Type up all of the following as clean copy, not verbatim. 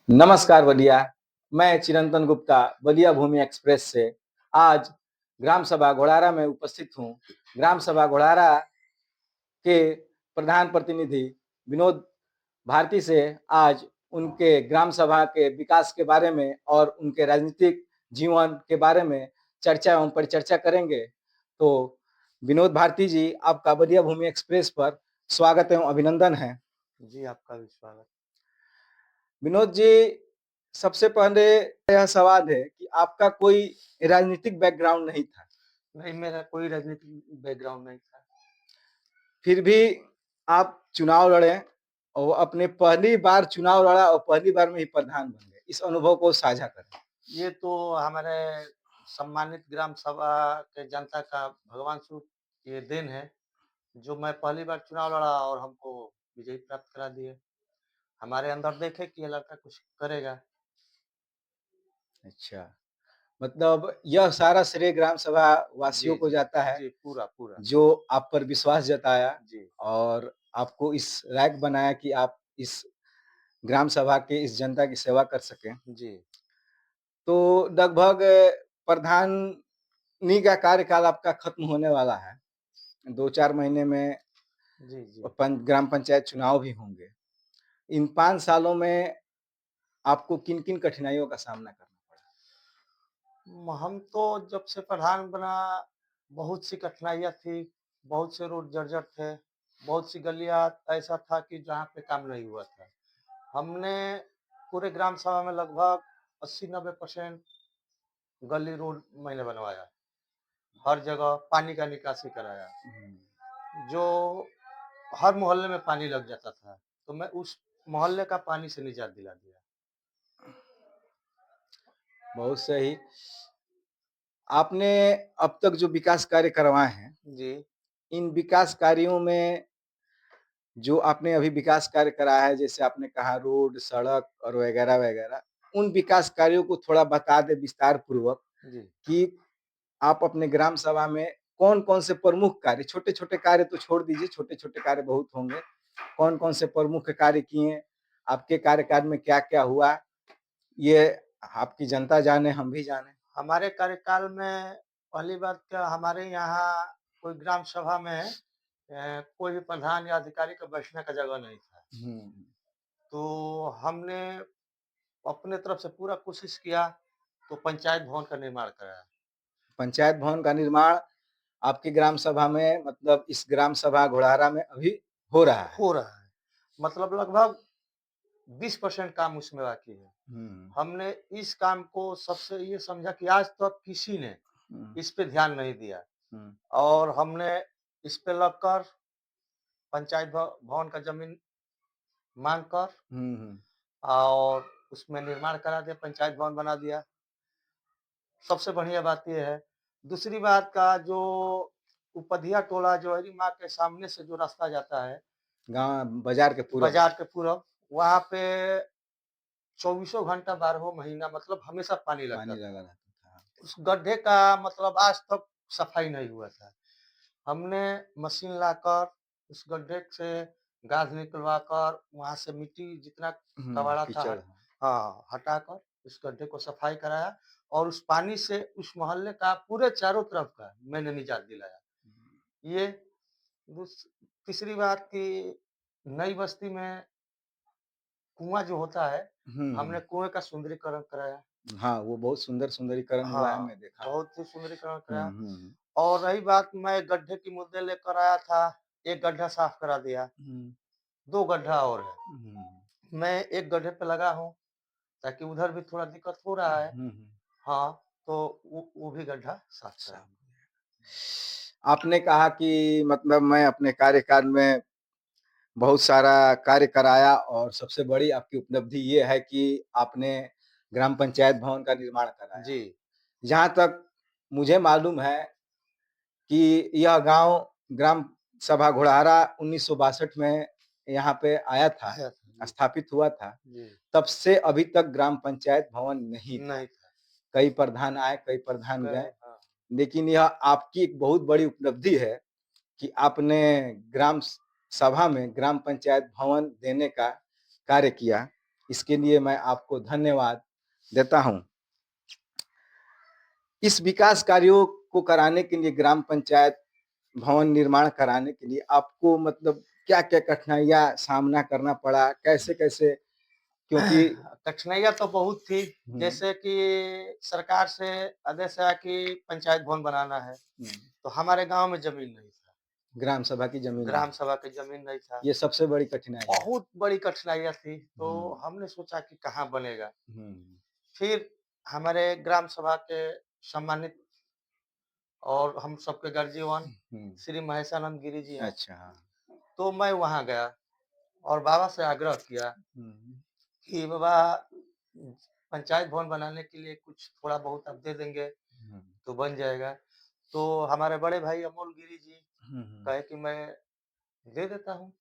नमस्कार बलिया। मैं चिरंतन गुप्ता बलिया भूमि एक्सप्रेस से आज ग्राम सभा घोड़ारा में उपस्थित हूँ। ग्राम सभा घोड़ारा के प्रधान प्रतिनिधि विनोद भारती से आज उनके ग्राम सभा के विकास के बारे में और उनके राजनीतिक जीवन के बारे में चर्चा एवं परिचर्चा करेंगे। तो विनोद भारती जी, आपका बलिया भूमि एक्सप्रेस पर स्वागत एवं अभिनंदन है। जी, आपका भी स्वागत। विनोद जी, सबसे पहले यह सवाल है कि आपका कोई राजनीतिक बैकग्राउंड नहीं था। नहीं, मेरा कोई राजनीतिक बैकग्राउंड नहीं था। फिर भी आप चुनाव लड़े और अपने पहली बार चुनाव लड़ा और पहली बार में ही प्रधान बन गए। इस अनुभव को साझा करें। ये तो हमारे सम्मानित ग्राम सभा के जनता का भगवान स्वरूप ये देन है, जो मैं पहली बार चुनाव लड़ा और हमको विजयी प्राप्त करा दिए। हमारे अंदर देखे कि ये लड़का कुछ करेगा। अच्छा, मतलब यह सारा श्रेय ग्राम सभा वासियों को जाता है, जी, पूरा। जो आप पर विश्वास जताया जी, और आपको इस लायक बनाया कि आप इस ग्राम सभा के इस जनता की सेवा कर सकें। जी। तो लगभग प्रधानी का कार्यकाल आपका खत्म होने वाला है। 2-4 महीने में जी। ग्राम पंचायत चुनाव भी होंगे। इन 5 सालों में आपको किन-किन कठिनाइयों का सामना करना हम तो जब से प्रधान बना, बहुत सी कठिनाइयाँ थी, बहुत से रोड जर्जर थे, बहुत सी गलियाँ ऐसा था कि जहाँ पे काम नहीं हुआ था। हमने पूरे ग्राम सभा में लगभग 80-90% गली रोड मैंने बनवाया। हर जगह पानी का निकासी कराया। पड़ा? जो हर मोहल्ले में पानी लग जाता था, तो मैं उस मोहल्ले का पानी से निजात दिला दिया। बहुत सही। आपने अब तक जो विकास कार्य करवाए हैं, जी, इन विकास कार्यों में जो आपने अभी विकास कार्य कराया है, जैसे आपने कहा रोड, सड़क और वगैरह-वगैरह, उन विकास कार्यों को थोड़ा बता दें विस्तार पूर्वक जी। कि आप अपने ग्राम सभा में कौन-कौन से प्रमुख कार्य, छोटे-छोटे कार्य तो छोड़ दीजिए, छोटे-छोटे कार्य बहुत होंगे। कौन-कौन से प्रमुख कार्य किए? आपके कार्यकाल में क्या-क्या हुआ? ये आपकी जनता जाने, हम भी जाने। हमारे कार्यकाल में पहली बात क्या, हमारे यहाँ कोई ग्राम सभा में कोई भी प्रधान या अधिकारी का बैठने का जगह नहीं था। हुँ। तो हमने अपने तरफ से पूरा कोशिश किया, तो पंचायत भवन का निर्माण कराया। पंचायत भवन का निर्माण आपकी ग्राम सभा में, मतलब इस ग्राम सभा घोड़ारा में अभी हो रहा है। हो रहा है, मतलब लगभग 20% काम उसमें बाकी है। हुँ, हमने इस काम को सबसे ये समझा कि आज तक किसी ने हुँ, इस पे ध्यान नहीं दिया, हुँ, और हमने इस पे लगकर पंचायत भवन का जमीन मांग कर हुँ, हुँ। और उसमें निर्माण करा दिया, पंचायत भवन बना दिया। सबसे बढ़िया बात ये है। दूसरी बात का, जो उपधिया टोला जौहरी माँ के सामने से जो रास्ता जाता है गाँव बाज़ार के पूरब। बाजार के पूरब, वहाँ पे चौबीसों घंटा 12 महीना मतलब हमेशा पानी लगता पानी था। लगा रहता था। उस गड्ढे का मतलब आज तक सफाई नहीं हुआ था। हमने मशीन लाकर उस गड्ढे से गाद निकलवा कर वहाँ से मिट्टी जितना हुँ, कबाड़ा था कीचड़। हटाकर उस गड्ढे को सफाई कराया, और उस पानी से उस मोहल्ले का पूरे चारों तरफ का मैंने निजात दिलाया। ये दूस तीसरी बात कि नई बस्ती में कुआँ जो होता है, हुँ, हमने हुँ। कुएँ का सुंदरीकरण कराया। हाँ, वो बहुत सुंदर सुंदरीकरण हुआ है, हाँ, मैं देखा हूँ। बहुत ही सुंदरीकरण हुँ, कराया। हुँ, हुँ। और रही बात, मैं गड्ढे की मुद्दे लेकर आया था, एक गड्ढा साफ करा दिया, हुँ, 2 गड्ढा और है। हुँ, मैं एक गड्ढे पे लगा हूँ, ताकि उधर भी थोड़ा दिक्कत हो रहा है। हुँ, हुँ। हाँ, तो वो भी गड्ढा साफ साफ। कराऊँगा। आपने कहा कि मतलब मैं अपने कार्यकाल में बहुत सारा कार्य कराया और सबसे बड़ी आपकी उपलब्धि ये है कि आपने ग्राम पंचायत भवन का निर्माण कराया। जी, जहाँ तक मुझे मालूम है कि यह गाँव ग्राम सभा घोड़ारा 1962 में यहाँ पे आया था, आया था। जी, स्थापित हुआ था। जी, तब से अभी तक ग्राम पंचायत भवन नहीं था। नहीं था। कई प्रधान आए, कई प्रधान गए, गए, हाँ। लेकिन यह आपकी एक बहुत बड़ी उपलब्धि है कि आपने ग्राम सभा में ग्राम पंचायत भवन देने का कार्य किया। इसके लिए मैं आपको धन्यवाद देता हूं। इस विकास कार्यों को कराने के लिए ग्राम पंचायत भवन निर्माण कराने के लिए आपको मतलब क्या-क्या कठिनाइयाँ सामना करना पड़ा? कैसे-कैसे क्योंकि कठिनाइयाँ तो बहुत थी, हुँ, जैसे कि सरकार से आदेश आया कि पंचायत भवन बनाना है, हुँ, तो हमारे गाँव में ज़मीन नहीं था, ग्राम सभा की ज़मीन ग्राम नहीं। सभा की ज़मीन नहीं था। ये सबसे बड़ी कठिनाई है। बहुत बड़ी कठिनाइयाँ थी, तो हुँ, हमने सोचा कि कहाँ बनेगा। हुँ, फिर हमारे ग्राम सभा के सम्मानित और हम सबके गर्जीवन हुँ, श्री महेशानंद गिरी जी हैं, अच्छा, हाँ। तो मैं वहाँ गया और बाबा से आग्रह किया हुँ, कि बाबा पंचायत भवन बनाने के लिए कुछ थोड़ा बहुत आप दे देंगे हुँ, तो बन जाएगा। तो हमारे बड़े भाई अमोल गिरी जी हुँ, हुँ, कहे कि मैं दे देता हूँ।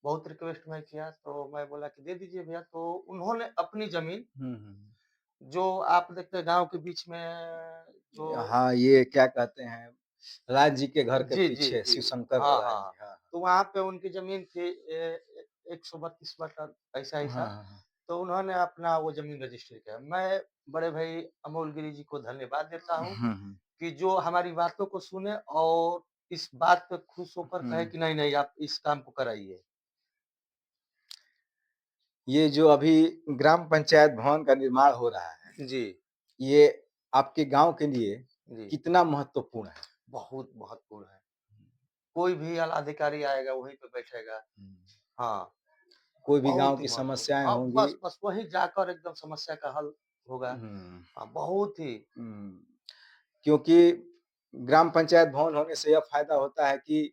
बहुत रिक्वेस्ट मैं किया तो मैं बोला कि दे दीजिए भैया, तो उन्होंने अपनी ज़मीन हुँ, हुँ। जो आप देखते हैं गाँव के बीच में जो हाँ, ये क्या कहते हैं, राज जी के घर के जी, जी, पीछे जी। शिवशंकर हाँ, राज हाँ। जी, हाँ, तो वहाँ पे उनकी ज़मीन थी 132 बटा हाँ, ऐसा-ऐसा, हाँ, हाँ। तो उन्होंने अपना वो ज़मीन रजिस्ट्री किया। मैं बड़े भाई अमोल गिरी जी को धन्यवाद देता हूँ हुँ, हुँ, कि जो हमारी बातों को सुने और इस बात पे खुश होकर कहे हुँ। कि नहीं, नहीं आप इस काम को कराइए। ये जो अभी ग्राम पंचायत भवन का निर्माण हो रहा है, जी, ये आपके गाँव के लिए जी। कितना महत्वपूर्ण है? बहुत महत्वपूर्ण है। कोई भी आला अधिकारी आएगा वहीं पे बैठेगा। हुँ। हाँ, कोई भी गाँव बहुत ही की महत्वपूर्ण। समस्याएँ हाँ, होंगी। बस वहीं जाकर एकदम समस्या का हल होगा। हुँ, हाँ, बहुत ही हुँ। क्योंकि ग्राम पंचायत भवन होने से यह फ़ायदा होता है कि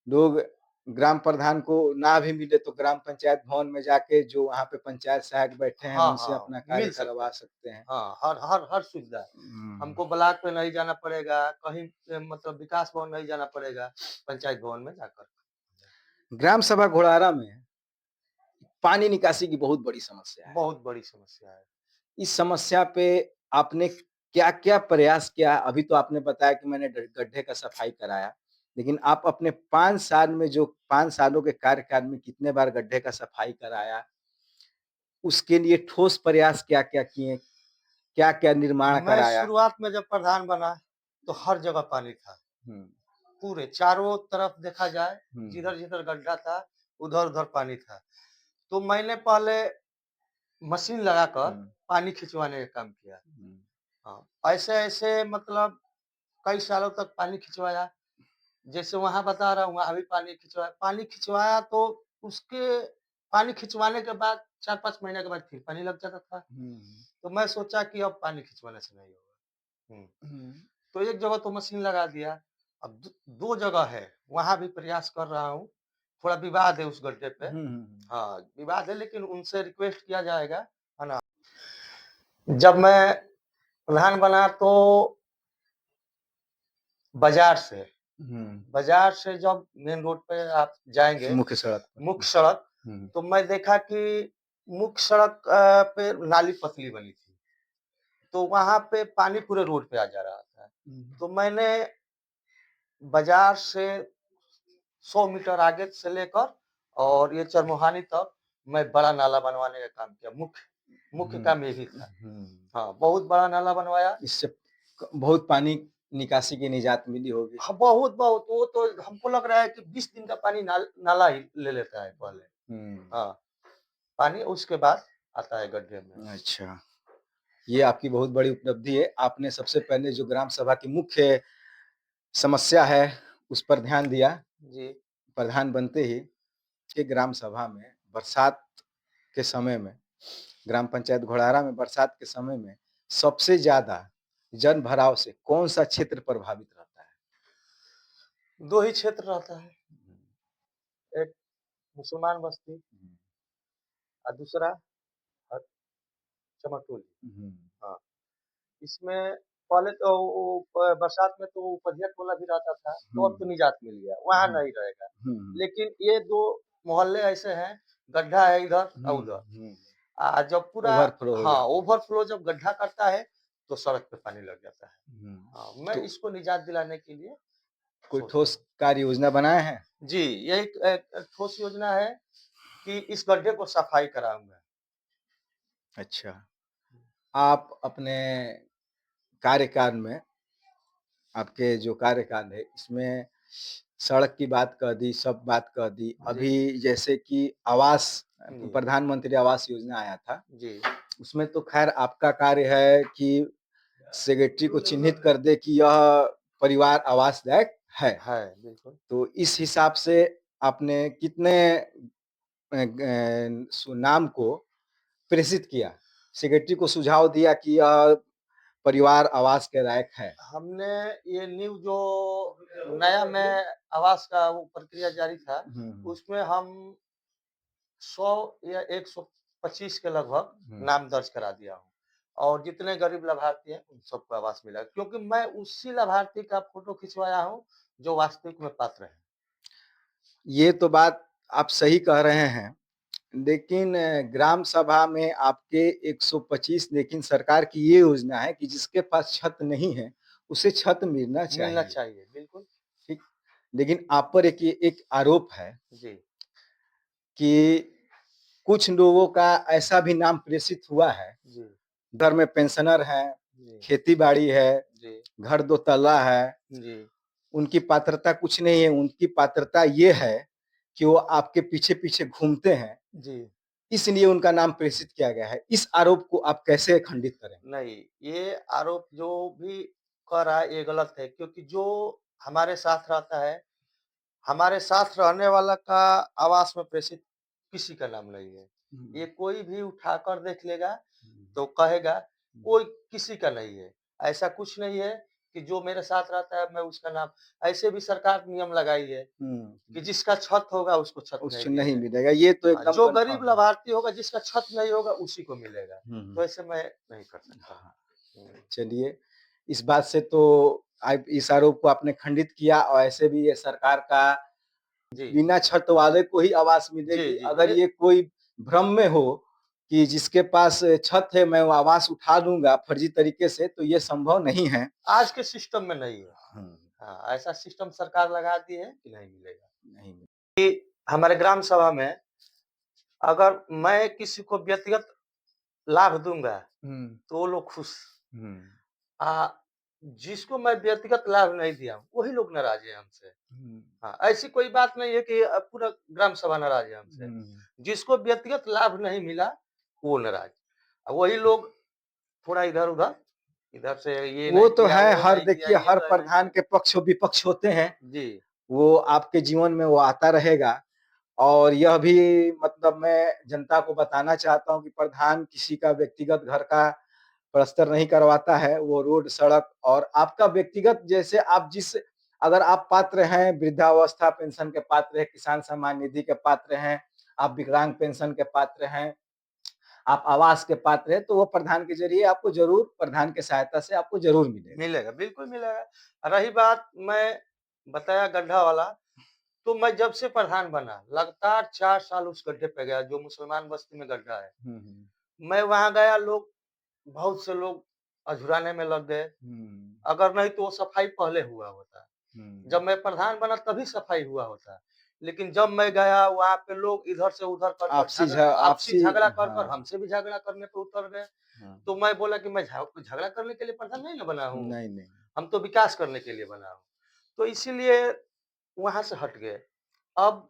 लोग ग्राम प्रधान को ना भी मिले तो ग्राम पंचायत भवन में जाके जो वहाँ पे पंचायत सहायक बैठे हैं, हाँ, उनसे हाँ, अपना कार्य मिल सकते करवा हैं। सकते हैं। हाँ, हर सुविधा। हुँ। हमको ब्लॉक पे नहीं जाना पड़ेगा, कहीं पे मतलब विकास भवन नहीं जाना पड़ेगा, पंचायत भवन में जाकर। ग्राम सभा घोड़ारा में पानी निकासी की बहुत बड़ी समस्या है। बहुत बड़ी समस्या है। इस समस्या पे आपने क्या-क्या प्रयास किया? अभी तो आपने बताया कि मैंने ड गड्ढे का सफाई कराया, लेकिन आप अपने 5 साल में जो 5 सालों के कार्यकाल में कितने बार गड्ढे का सफाई कराया? उसके लिए ठोस प्रयास क्या-क्या किए? क्या-क्या निर्माण मैं कराया? शुरुआत में जब प्रधान बना, तो हर जगह पानी था। हुँ, पूरे चारों तरफ देखा जाए, हुँ, जिधर-जिधर गड्ढा था, उधर-उधर पानी था। तो मैंने पहले मशीन लगाकर हुँ, पानी खिंचवाने का काम किया। हुँ, हाँ, ऐसे-ऐसे मतलब कई सालों तक पानी खिंचवाया। जैसे वहाँ बता रहा हूँ, वहाँ भी पानी खिंचवाया। पानी खिंचवाया तो उसके पानी खिंचवाने के बाद 4-5 महीने के बाद फिर पानी लग जाता था। हुँ, तो मैं सोचा कि अब पानी खिंचवाने से नहीं होगा। हुँ, तो एक जगह तो मशीन लगा दिया। अब 2 जगह है, वहाँ भी प्रयास कर रहा हूँ। थोड़ा विवाद है उस गड्ढे पे। हुँ, हुँ, हाँ, विवाद है लेकिन उनसे रिक्वेस्ट किया जाएगा, है ना? जब मैं प्रधान बना तो बाज़ार से हुँ, बाज़ार से जब मेन रोड पे आप जाएँगे, मुख्य सड़क पर। मुख्य सड़क, हुँ, तो मैं देखा कि मुख्य सड़क पे नाली पतली बनी थी। तो वहाँ पे पानी पूरे रोड पे आ जा रहा था। हुँ, तो मैंने बाज़ार से 100 मीटर आगे से लेकर और ये चरमोहानी तक मैं बड़ा नाला बनवाने का काम किया। मुख्य हुँ, काम ये ही था। हुँ। हाँ, बहुत बड़ा नाला बनवाया। इससे क बहुत पानी निकासी की निजात मिली होगी। हाँ, बहुत वो तो हमको लग रहा है कि 20 दिन का पानी नाला ही ले लेता है पहले। हुँ, हाँ, पानी उसके बाद आता है गड्ढे में। अच्छा। ये आपकी बहुत बड़ी उपलब्धि है। आपने सबसे पहले जो ग्राम सभा की मुख्य समस्या है, उस पर ध्यान दिया। जी। प्रधान बनते ही कि ग्राम सभा में बरसात के समय में, ग्राम पंचायत घोड़ारा में बरसात के समय में सबसे ज़्यादा जन-भराव से कौन-सा क्षेत्र प्रभावित रहता है? 2 ही क्षेत्र रहता है, एक मुसलमान बस्ती हुँ, और दूसरा ह चमरटोली। हुँ, हाँ, इसमें पहले तो वो बरसात में तो उपद्रव वाला भी रहता था, तो हुँ, अब तो निजात मिल गया, वहाँ हुँ, नहीं रहेगा। हुँ, लेकिन ये 2 मोहल्ले ऐसे हैं, गड्ढा है इधर और हुँ, उधर। हुँ। जब पूरा ओवरफ्लो हो हाँ, जाता है। ओवरफ्लो जब गड्ढा करता है, तो सड़क पे पानी लग जाता है। हुँ, हाँ, मैं तो इसको निजात दिलाने के लिए कोई सोचता ठोस हूँ। कार्य योजना बनाए हैं? जी, यही एक ठोस योजना है कि इस गड्ढे को सफाई कराऊँगा। अच्छा। आप अपने कार्यकाल में आपके जो कार्यकाल है इसमें सड़क की बात कह दी, सब बात कह दी। जी, अभी जैसे कि आवास जी, प्रधानमंत्री आवास योजना आया था, जी, उसमें तो ख़ैर आपका कार्य है कि सेक्रेटरी को चिन्हित कर दे कि यह परिवार आवास लायक है। है, बिल्कुल। तो इस हिसाब से आपने कितने नाम को प्रेषित किया? सेक्रेटरी को सुझाव दिया कि यह परिवार आवास के लायक है। हमने ये न्यू जो नया में आवास का वो प्रक्रिया जारी था, हुँ, उसमें हम 100 या 125 के लगभग हुँ। नाम दर्ज करा दिया हूँ और जितने गरीब लाभार्थी हैं उन सबको आवास मिला क्योंकि मैं उसी लाभार्थी का फोटो खिंचवाया हूँ जो वास्तविक में पात्र है। ये तो बात आप सही कह रहे हैं, लेकिन ग्राम सभा में आपके 125 लेकिन सरकार की ये योजना है कि जिसके पास छत नहीं है, उसे छत मिलना मिलना चाहिए, चाहिए बिल्कुल। ठीक? लेकिन आप पर एक आरोप है जी, कि कुछ लोगों का ऐसा भी नाम प्रेषित हुआ है, जी, घर में पेंशनर हैं, जी, खेती-बाड़ी है, जी, घर 2 तल्ला है, जी, उनकी पात्रता कुछ नहीं है, उनकी पात्रता ये है कि वो आपके पीछे-पीछे घूमते हैं, जी। इसलिए उनका नाम प्रेषित किया गया है। इस आरोप को आप कैसे खंडित करें? नहीं, ये आरोप जो भी कर रहा है ये गलत है क्योंकि जो हमारे साथ रहता है, हमारे साथ रहने वाला का आवास में प्रेषित किसी का नाम नहीं है। ये हुँ, कोई भी उठाकर देख लेगा हुँ, तो कहेगा हुँ, कोई किसी का नहीं है। ऐसा कुछ नहीं है कि जो मेरे साथ रहता है मैं उसका नाम ऐसे भी सरकार नियम लगाई है हुँ, कि जिसका छत होगा उसको छत नहीं उससे दी नहीं जाएगी। मिलेगा, ये तो हाँ, एकदम जो गरीब कन्फर्म है। लाभार्थी होगा जिसका छत नहीं होगा उसी को मिलेगा। हुँ, तो हुँ, ऐसे मैं नहीं कर सकता हूँ। हाँ, हुँ, चलिए, इस बात से तो आप इस आरोप को आपने खंडित किया और ऐसे भी ये सरकार का जी, बिना छत वाले को ही आवास जी, मिलेगी। जी, अगर ये कोई भ्रम में हो कि जिसके पास छत है मैं वो आवास उठा लूँगा फर्जी तरीके से, तो ये संभव नहीं है। आज के सिस्टम में नहीं है। हुँ, हाँ, ऐसा सिस्टम सरकार लगा दी है कि नहीं मिलेगा। नहीं। हमारे ग्राम सभा में अगर मैं किसी को व्यक्तिगत लाभ दूँगा, हुँ, तो वो लोग खुश। हुँ, अ, जिसको मैं व्यक्तिगत लाभ नहीं दिया हूँ, वही लोग नाराज़ हैं हमसे। हुँ, हाँ, ऐसी कोई बात नहीं है कि पूरा ग्राम सभा नाराज़ है हमसे। हुँ। जिसको व्यक्तिगत लाभ नहीं मिला, वो नाराज़। वही लोग थोड़ा इधर-उधर, इधर से ये वो नहीं तो किया, है वो हर नहीं किया, देखिए ये हर नहीं प्रधान किया। के पक्ष विपक्ष होते हैं, जी, वो आपके जीवन में वो आता रहेगा और यह भी मतलब मैं जनता को बताना चाहता हूँ कि प्रधान किसी का व्यक्तिगत घर का प्लस्तर नहीं करवाता है, वो रोड, सड़क और आपका व्यक्तिगत जैसे आप जिस अगर आप पात्र हैं, वृद्धावस्था पेंशन के पात्र हैं, किसान सम्मान निधि के पात्र हैं, आप विकलांग पेंशन के पात्र हैं, आप आवास के पात्र हैं, तो वो प्रधान के ज़रिए आपको ज़रूर प्रधान की सहायता से आपको ज़रूर मिलेगा। मिलेगा, बिल्कुल मिलेगा। रही बात मैं बताया गड्ढा वाला, तो मैं जब से प्रधान बना, लगातार 4 साल उस गड्ढे पे गया, जो मुसलमान बस्ती में गड्ढा है। हुँ, हुँ। मैं वहाँ गया, लोग बहुत से लोग अझुराने में लग गए, हुँ, अगर नहीं तो वो सफाई पहले हुआ होता। हुँ। जब मैं प्रधान बना तभी सफाई हुआ होता। लेकिन जब मैं गया वहाँ पे लोग इधर से उधर कर कर आपसी आपसी झगड़ा कर कर हाँ, हमसे भी झगड़ा करने पे उतर गए। हाँ। तो मैं बोला कि मैं झगड़ा करने के लिए प्रधान नहीं ना बना हूँ, नहीं, नहीं। हम तो विकास करने के लिए बना हूँ। तो इसीलिए वहाँ से हट गए। अब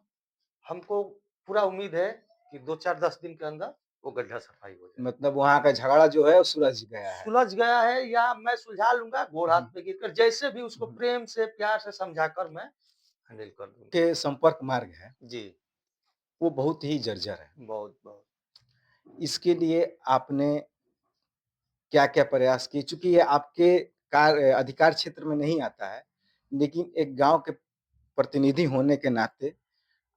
हमको पूरा उम्मीद है कि 2-4-10 दिन के अंदर वो गड्ढा सफाई हो जाएगा। मतलब वहाँ का झगड़ा जो है वो सुलझ गया है। सुलझ गया है या मैं सुलझा लूँगा गोड़ हाथ हुँ, पे गिरकर, जैसे भी उसको हुँ। प्रेम से, प्यार से समझाकर मैं हैंडल कर दूँगा। के संपर्क मार्ग है, जी, वो बहुत ही जर्जर है। बहुत-बहुत। इसके लिए आपने क्या-क्या प्रयास किए? चूँकि ये आपके अधिकार क्षेत्र में नहीं आता है, लेकिन एक गाँव के प्रतिनिधि होने के नाते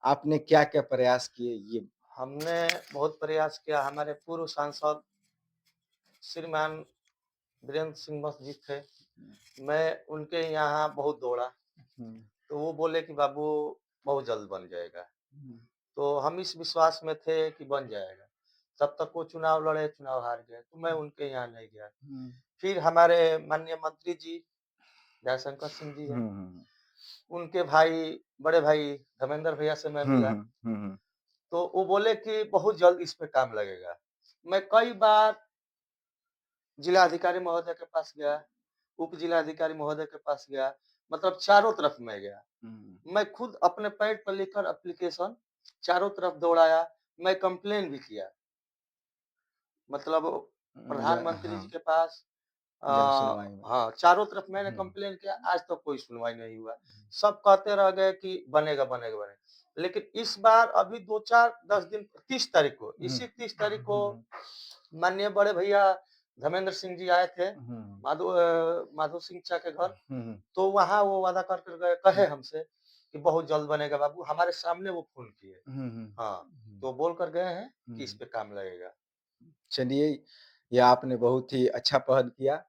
आपने क्या-क्या प्रयास किए ये हमने बहुत प्रयास किया, हमारे पूर्व सांसद श्रीमान वीरेंद्र सिंह मस्त जी थे, मैं उनके यहाँ बहुत दौड़ा, हुँ, तो वो बोले कि बाबू बहुत जल्द बन जाएगा। हुँ, तो हम इस विश्वास में थे कि बन जाएगा। तब तक वो चुनाव लड़े, चुनाव हार गए, तो मैं उनके यहाँ नहीं गया। हुँ, फिर हमारे माननीय मंत्री जी, जयशंकर सिंह जी हैं, हुँ, हुँ, उनके भाई, बड़े भाई धर्मेंद्र भैया से मैं हुँ, मिला, हुँ, हुँ, हुँ, तो वो बोले कि बहुत जल्द इस पे काम लगेगा। मैं कई बार जिलाधिकारी महोदय के पास गया, उप जिलाधिकारी महोदय के पास गया, मतलब चारों तरफ मैं गया। मैं खुद अपने पैड पर लिखकर एप्लीकेशन चारों तरफ दौड़ाया, मैं कंप्लेन भी किया। मतलब प्रधानमंत्री जी हाँ, के पास जन सुनवाई में। हाँ, चारों तरफ मैंने हम्म, कंप्लेन किया, आज तक कोई सुनवाई नहीं हुआ। सब कहते रह गए कि बनेगा, बनेगा, बनेगा। लेकिन इस बार अभी 2-4 10 दिन 30 तारीख को, इसी 30 तारीख को माननीय बड़े भैया धर्मेंद्र सिंह जी आए थे, माधो सिंह चा के घर। तो वहाँ वो वादा कर कर गए, कहे हमसे कि बहुत जल्द बनेगा बाबू, हमारे सामने वो फ़ोन किए। हाँ, तो बोल कर गए हैं कि इस पे काम लगेगा। चलिए, ये आपने बहुत ही अच्छा पहल किया।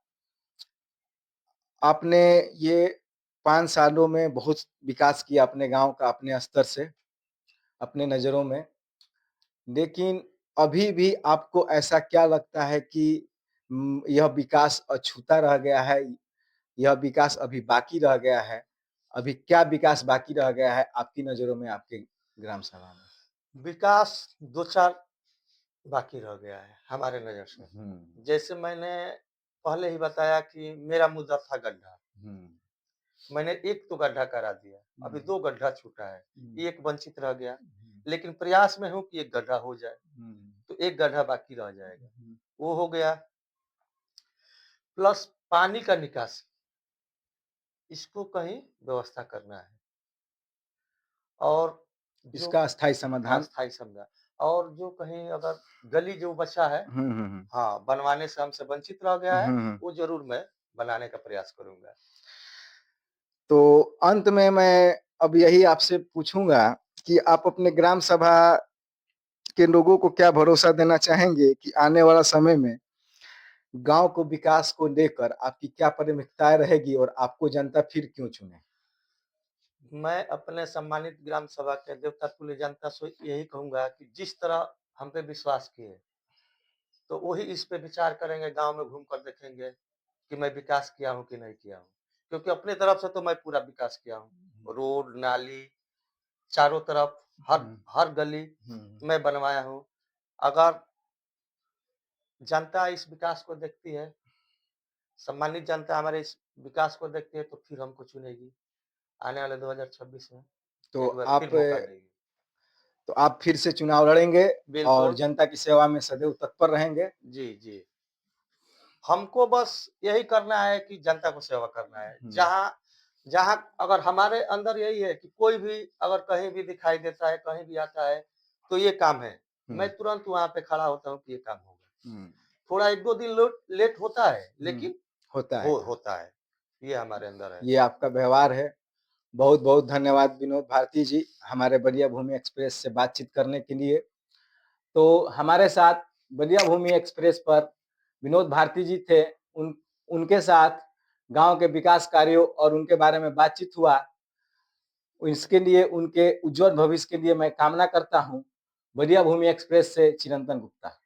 आपने ये 5 सालों में बहुत विकास किया अपने गाँव का, अपने स्तर से, अपने नज़रों में। लेकिन अभी भी आपको ऐसा क्या लगता है कि यह विकास अछूता रह गया है? यह विकास अभी बाकी रह गया है? अभी क्या विकास बाकी रह गया है आपकी नज़रों में, आपके ग्राम सभा में? विकास 2-4 बाकी रह गया है हमारे नज़र से। जैसे मैंने पहले ही बताया कि मेरा मुद्दा था गड्ढा। मैंने एक तो गड्ढा करा दिया, अभी 2 गड्ढा छूटा है, एक वंचित रह गया। लेकिन प्रयास में हूँ कि एक गड्ढा हो जाए, तो एक गड्ढा बाकी रह जाएगा, वो हो गया। प्लस पानी का निकासी, इसको कहीं व्यवस्था करना है। और जो इसका अस्थायी हाँ, समाधान। स्थायी समझा। और जो कहीं अगर गली जो बचा है, हाँ, बनवाने से हमसे वंचित रह गया है, वो ज़रूर मैं बनाने का प्रयास करूँगा। तो अंत में मैं अब यही आपसे पूछूँगा कि आप अपने ग्राम सभा के लोगों को क्या भरोसा देना चाहेंगे कि आने वाला समय में गाँव को विकास को लेकर आपकी क्या प्राथमिकताएँ रहेगी और आपको जनता फिर क्यों चुने? मैं अपने सम्मानित ग्राम सभा के देवता जनता से यही कहूँगा कि जिस तरह हम पे विश्वास किए, तो वही इस पे विचार करेंगे, गाँव में घूम कर देखेंगे कि मैं विकास किया हूँ कि नहीं किया हूँ। क्योंकि अपनी तरफ से तो मैं पूरा विकास किया हूँ। रोड, नाली, चारों तरफ हर हर गली मैं बनवाया हूँ। अगर जनता इस विकास को देखती है, सम्मानित जनता हमारे इस विकास को देखती है, तो फिर हमको चुनेगी। आने वाले 2026 में तो एक बार फिर मौका देगी। आप फिर से चुनाव लड़ेंगे और बिल्कुल। जनता की सेवा में सदैव तत्पर रहेंगे? जी, जी। हमको बस यही करना है कि जनता को सेवा करना है। जहाँ जहाँ अगर हमारे अंदर यही है कि कोई भी अगर कहीं भी दिखाई देता है, कहीं भी आता है, तो ये काम है, मैं तुरंत वहाँ पे खड़ा होता हूँ कि ये काम होगा। थोड़ा 1-2 दिन लेट होता है, लेकिन होता है। होता है। ये हमारे अंदर है। ये आपका व्यवहार है। बहुत-बहुत धन्यवाद विनोद भारती जी, हमारे बलिया भूमि एक्सप्रेस से बातचीत करने के लिए। तो हमारे साथ बलिया भूमि एक्सप्रेस पर विनोद भारती जी थे। उनके साथ गाँव के विकास कार्यों और उनके बारे में बातचीत हुआ। इसके लिए, उनके उज्ज्वल भविष्य के लिए मैं कामना करता हूँ। बलिया भूमि एक्सप्रेस से चिरंतन गुप्ता।